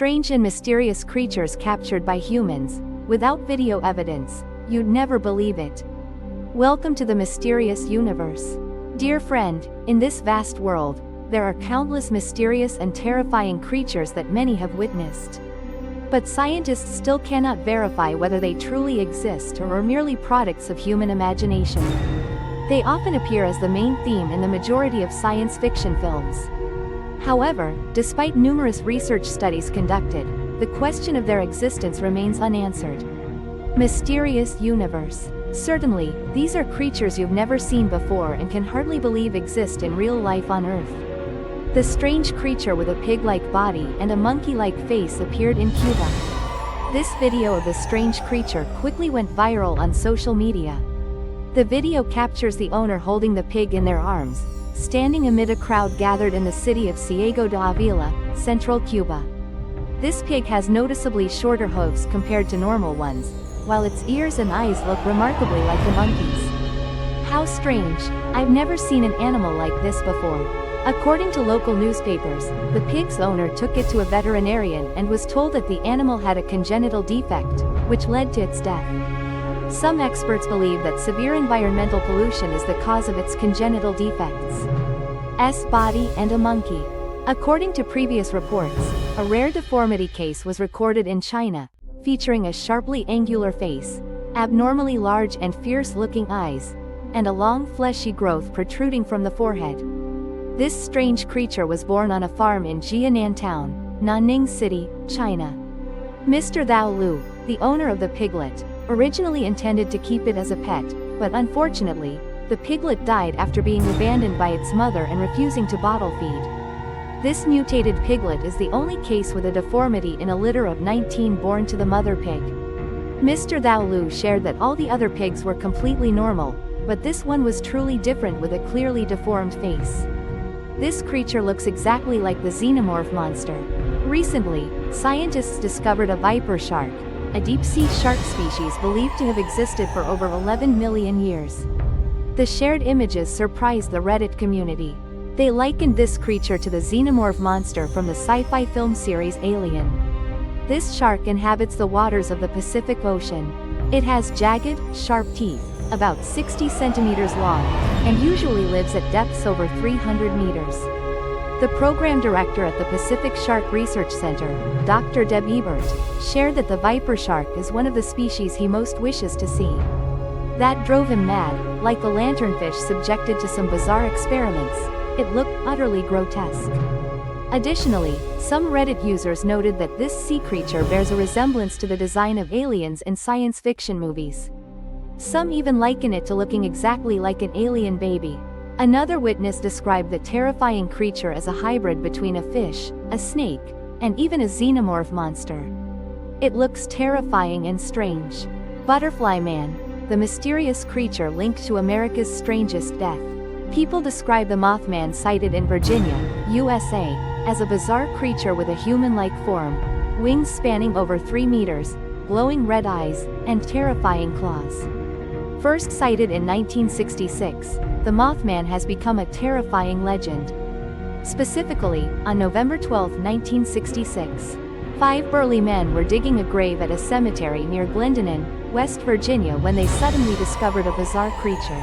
Strange and mysterious creatures captured by humans. Without video evidence, you'd never believe it. Welcome to the mysterious universe. Dear friend, in this vast world, there are countless mysterious and terrifying creatures that many have witnessed. But scientists still cannot verify whether they truly exist or are merely products of human imagination. They often appear as the main theme in the majority of science fiction films. However, despite numerous research studies conducted, the question of their existence remains unanswered. Mysterious universe. Certainly, these are creatures you've never seen before and can hardly believe exist in real life on Earth. The strange creature with a pig-like body and a monkey-like face appeared in Cuba. This video of the strange creature quickly went viral on social media. The video captures the owner holding the pig in their arms, standing amid a crowd gathered in the city of Ciego de Avila, central Cuba. This pig has noticeably shorter hooves compared to normal ones, while its ears and eyes look remarkably like the monkey's. How strange! I've never seen an animal like this before. According to local newspapers, the pig's owner took it to a veterinarian and was told that the animal had a congenital defect, which led to its death. Some experts believe that severe environmental pollution is the cause of its congenital defects. Body and a monkey. According to previous reports, a rare deformity case was recorded in China, featuring a sharply angular face, abnormally large and fierce-looking eyes, and a long fleshy growth protruding from the forehead. This strange creature was born on a farm in Jianan Town, Nanning City, China. Mr. Thao Lu, the owner of the piglet, originally intended to keep it as a pet, but unfortunately, the piglet died after being abandoned by its mother and refusing to bottle feed. This mutated piglet is the only case with a deformity in a litter of 19 born to the mother pig. Mr. Thao Lu shared that all the other pigs were completely normal, but this one was truly different with a clearly deformed face. This creature looks exactly like the xenomorph monster. Recently, scientists discovered a viper shark, a deep-sea shark species believed to have existed for over 11 million years. The shared images surprised the Reddit community. They likened this creature to the xenomorph monster from the sci-fi film series Alien. This shark inhabits the waters of the Pacific Ocean. It has jagged, sharp teeth, about 60 centimeters long, and usually lives at depths over 300 meters. The program director at the Pacific Shark Research Center, Dr. Deb Ebert, shared that the viper shark is one of the species he most wishes to see. That drove him mad. Like the lanternfish subjected to some bizarre experiments, it looked utterly grotesque. Additionally, some Reddit users noted that this sea creature bears a resemblance to the design of aliens in science fiction movies. Some even liken it to looking exactly like an alien baby. Another witness described the terrifying creature as a hybrid between a fish, a snake, and even a xenomorph monster. It looks terrifying and strange. Butterfly Man, the mysterious creature linked to America's strangest death. People describe the Mothman sighted in Virginia, USA, as a bizarre creature with a human-like form, wings spanning over 3 meters, glowing red eyes, and terrifying claws. First sighted in 1966, the Mothman has become a terrifying legend. Specifically, on November 12, 1966, 5 burly men were digging a grave at a cemetery near Glendinan, West Virginia when they suddenly discovered a bizarre creature.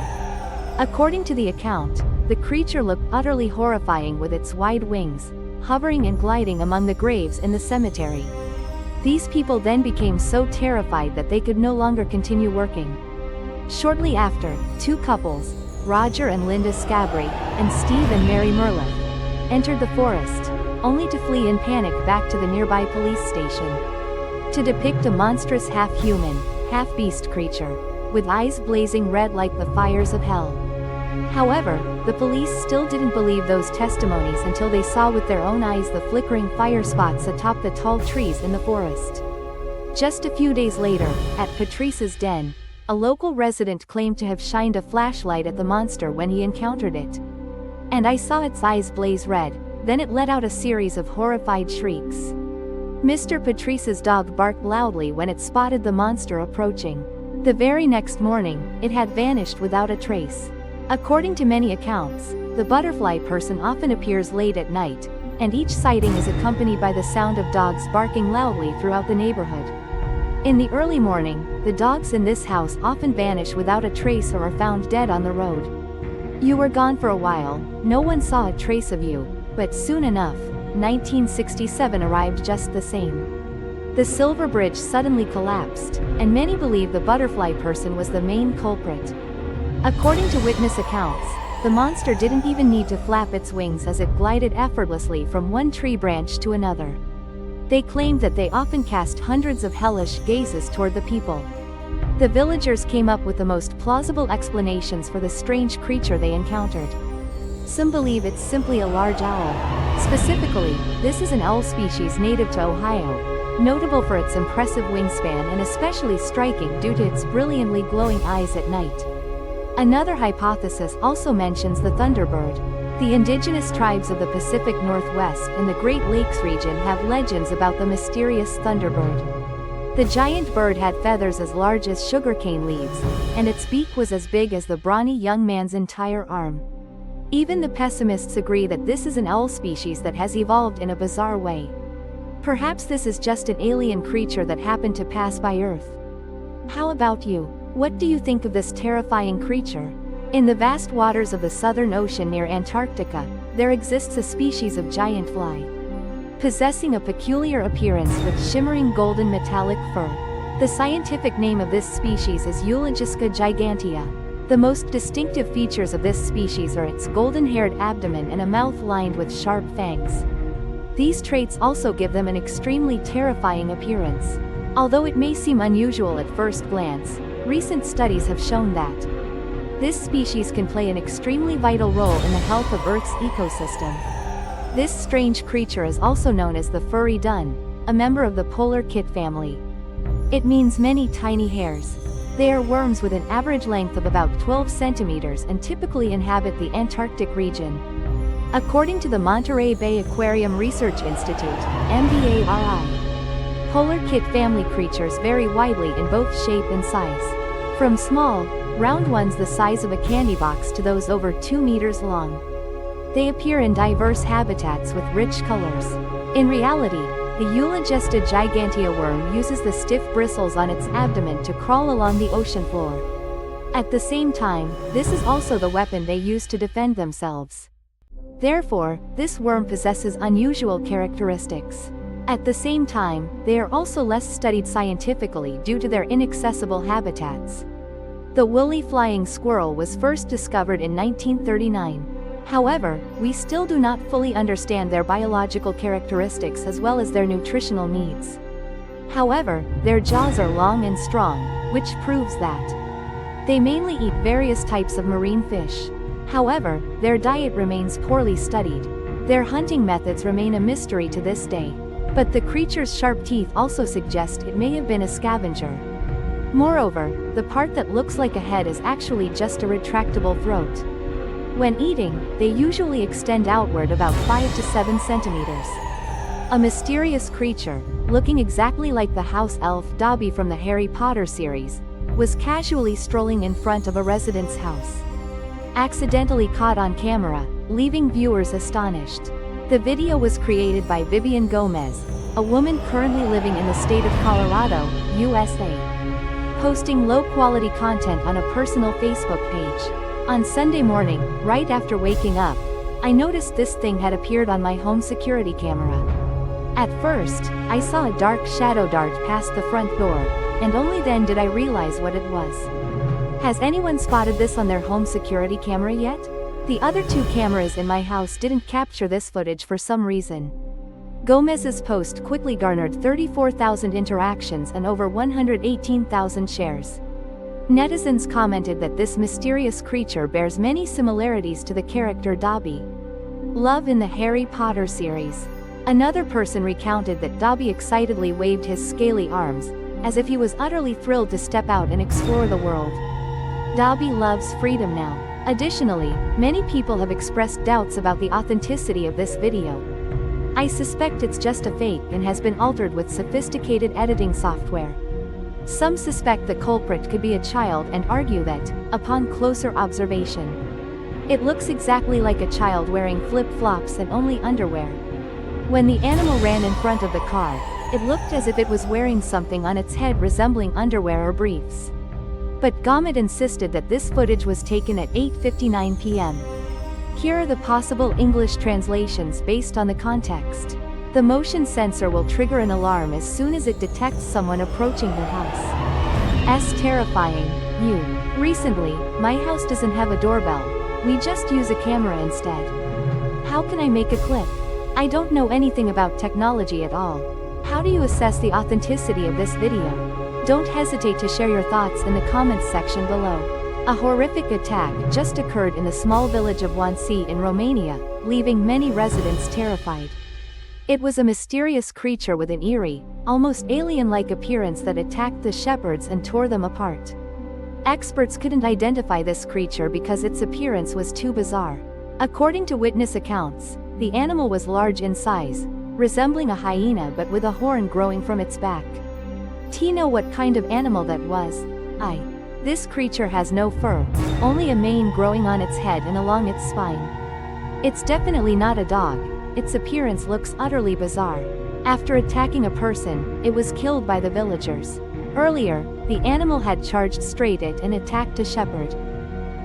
According to the account, the creature looked utterly horrifying with its wide wings, hovering and gliding among the graves in the cemetery. These people then became so terrified that they could no longer continue working. Shortly after, 2 couples, Roger and Linda Scabry, and Steve and Mary Merlin, entered the forest, only to flee in panic back to the nearby police station. To depict a monstrous half-human, half-beast creature, with eyes blazing red like the fires of hell. However, the police still didn't believe those testimonies until they saw with their own eyes the flickering fire spots atop the tall trees in the forest. Just a few days later, at Patrice's den, a local resident claimed to have shined a flashlight at the monster when he encountered it. And I saw its eyes blaze red, then it let out a series of horrified shrieks. Mr. Patrice's dog barked loudly when it spotted the monster approaching. The very next morning, it had vanished without a trace. According to many accounts, the butterfly person often appears late at night, and each sighting is accompanied by the sound of dogs barking loudly throughout the neighborhood. In the early morning, the dogs in this house often vanish without a trace or are found dead on the road. You were gone for a while, no one saw a trace of you, but soon enough, 1967 arrived just the same. The Silver Bridge suddenly collapsed, and many believe the butterfly person was the main culprit. According to witness accounts, the monster didn't even need to flap its wings as it glided effortlessly from one tree branch to another. They claimed that they often cast hundreds of hellish gazes toward the people. The villagers came up with the most plausible explanations for the strange creature they encountered. Some believe it's simply a large owl. Specifically, this is an owl species native to Ohio, notable for its impressive wingspan and especially striking due to its brilliantly glowing eyes at night. Another hypothesis also mentions the thunderbird. The indigenous tribes of the Pacific Northwest and the Great Lakes region have legends about the mysterious thunderbird. The giant bird had feathers as large as sugarcane leaves, and its beak was as big as the brawny young man's entire arm. Even the pessimists agree that this is an owl species that has evolved in a bizarre way. Perhaps this is just an alien creature that happened to pass by Earth. How about you? What do you think of this terrifying creature? In the vast waters of the Southern Ocean near Antarctica, there exists a species of giant fly, possessing a peculiar appearance with shimmering golden metallic fur. The scientific name of this species is Eulogisca gigantea. The most distinctive features of this species are its golden-haired abdomen and a mouth lined with sharp fangs. These traits also give them an extremely terrifying appearance. Although it may seem unusual at first glance, recent studies have shown that this species can play an extremely vital role in the health of Earth's ecosystem. This strange creature is also known as the furry dun, a member of the polar kit family. It means many tiny hairs. They are worms with an average length of about 12 centimeters and typically inhabit the Antarctic region. According to the Monterey Bay Aquarium Research Institute, MBARI, polar kit family creatures vary widely in both shape and size. From small, round ones the size of a candy box to those over 2 meters long. They appear in diverse habitats with rich colors. In reality, the Eulogisca gigantea worm uses the stiff bristles on its abdomen to crawl along the ocean floor. At the same time, this is also the weapon they use to defend themselves. Therefore, this worm possesses unusual characteristics. At the same time, they are also less studied scientifically due to their inaccessible habitats. The woolly flying squirrel was first discovered in 1939. However, we still do not fully understand their biological characteristics as well as their nutritional needs. However, their jaws are long and strong, which proves that they mainly eat various types of marine fish. However, their diet remains poorly studied. Their hunting methods remain a mystery to this day. But the creature's sharp teeth also suggest it may have been a scavenger. Moreover, the part that looks like a head is actually just a retractable throat. When eating, they usually extend outward about 5 to 7 centimeters. A mysterious creature, looking exactly like the house elf Dobby from the Harry Potter series, was casually strolling in front of a resident's house, accidentally caught on camera, leaving viewers astonished. The video was created by Vivian Gomez, a woman currently living in the state of Colorado, USA, posting low-quality content on a personal Facebook page. On Sunday morning, right after waking up, I noticed this thing had appeared on my home security camera. At first, I saw a dark shadow dart past the front door, and only then did I realize what it was. Has anyone spotted this on their home security camera yet? The other 2 cameras in my house didn't capture this footage for some reason. Gomez's post quickly garnered 34,000 interactions and over 118,000 shares. Netizens commented that this mysterious creature bears many similarities to the character Dobby, Love in the Harry Potter series. Another person recounted that Dobby excitedly waved his scaly arms, as if he was utterly thrilled to step out and explore the world. Dobby loves freedom now. Additionally, many people have expressed doubts about the authenticity of this video. I suspect it's just a fake and has been altered with sophisticated editing software. Some suspect the culprit could be a child and argue that, upon closer observation, it looks exactly like a child wearing flip-flops and only underwear. When the animal ran in front of the car, it looked as if it was wearing something on its head resembling underwear or briefs. But Gomet insisted that this footage was taken at 8:59 p.m. Here are the possible English translations based on the context. The motion sensor will trigger an alarm as soon as it detects someone approaching her house. Terrifying. You. Recently, my house doesn't have a doorbell. We just use a camera instead. How can I make a clip? I don't know anything about technology at all. How do you assess the authenticity of this video? Don't hesitate to share your thoughts in the comments section below. A horrific attack just occurred in the small village of Wannsee in Romania, leaving many residents terrified. It was a mysterious creature with an eerie, almost alien-like appearance that attacked the shepherds and tore them apart. Experts couldn't identify this creature because its appearance was too bizarre. According to witness accounts, the animal was large in size, resembling a hyena but with a horn growing from its back. Do you know what kind of animal that was? This creature has no fur, only a mane growing on its head and along its spine. It's definitely not a dog. Its appearance looks utterly bizarre. After attacking a person, it was killed by the villagers. Earlier, the animal had charged straight at and attacked a shepherd.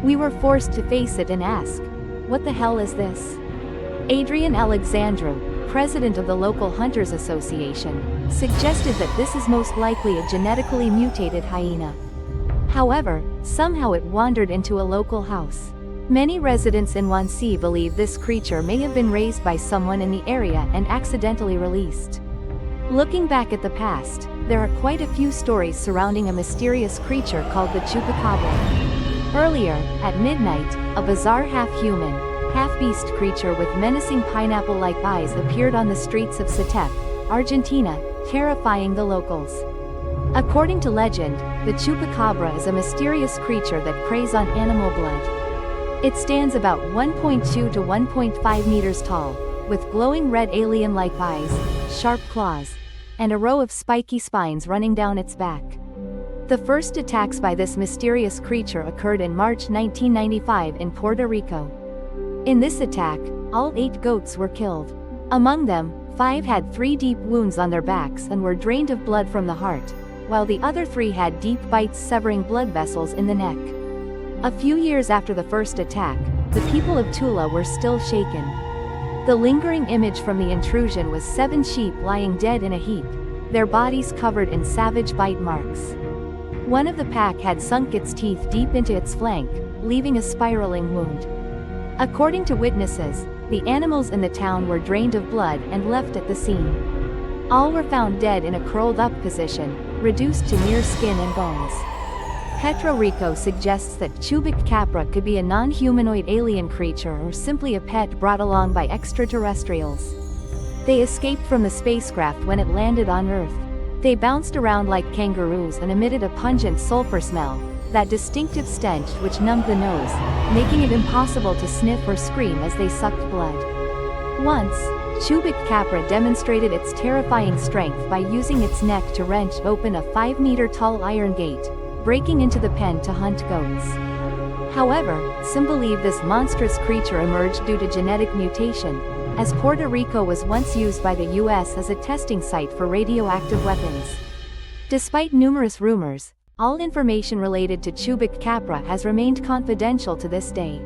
We were forced to face it and ask, what the hell is this? Adrian Alexandru, president of the local Hunters Association, suggested that this is most likely a genetically mutated hyena. However, somehow it wandered into a local house. Many residents in Wannsee believe this creature may have been raised by someone in the area and accidentally released. Looking back at the past, there are quite a few stories surrounding a mysterious creature called the chupacabra. Earlier, at midnight, a bizarre half-human, half-beast creature with menacing pineapple-like eyes appeared on the streets of Satep, Argentina, terrifying the locals. According to legend, the chupacabra is a mysterious creature that preys on animal blood. It stands about 1.2 to 1.5 meters tall, with glowing red alien-like eyes, sharp claws, and a row of spiky spines running down its back. The first attacks by this mysterious creature occurred in March 1995 in Puerto Rico. In this attack, all 8 goats were killed. Among them, 5 had 3 deep wounds on their backs and were drained of blood from the heart, while the other 3 had deep bites severing blood vessels in the neck. A few years after the first attack, the people of Tula were still shaken. The lingering image from the intrusion was 7 sheep lying dead in a heap, their bodies covered in savage bite marks. One of the pack had sunk its teeth deep into its flank, leaving a spiraling wound. According to witnesses, the animals in the town were drained of blood and left at the scene. All were found dead in a curled-up position, reduced to mere skin and bones. Petro Rico suggests that chupacabra could be a non-humanoid alien creature or simply a pet brought along by extraterrestrials. They escaped from the spacecraft when it landed on Earth. They bounced around like kangaroos and emitted a pungent sulfur smell, that distinctive stench which numbed the nose, making it impossible to sniff or scream as they sucked blood. Once, chupacabra demonstrated its terrifying strength by using its neck to wrench open a 5-meter-tall iron gate, breaking into the pen to hunt goats. However, some believe this monstrous creature emerged due to genetic mutation, as Puerto Rico was once used by the US as a testing site for radioactive weapons. Despite numerous rumors, all information related to chupacabra has remained confidential to this day.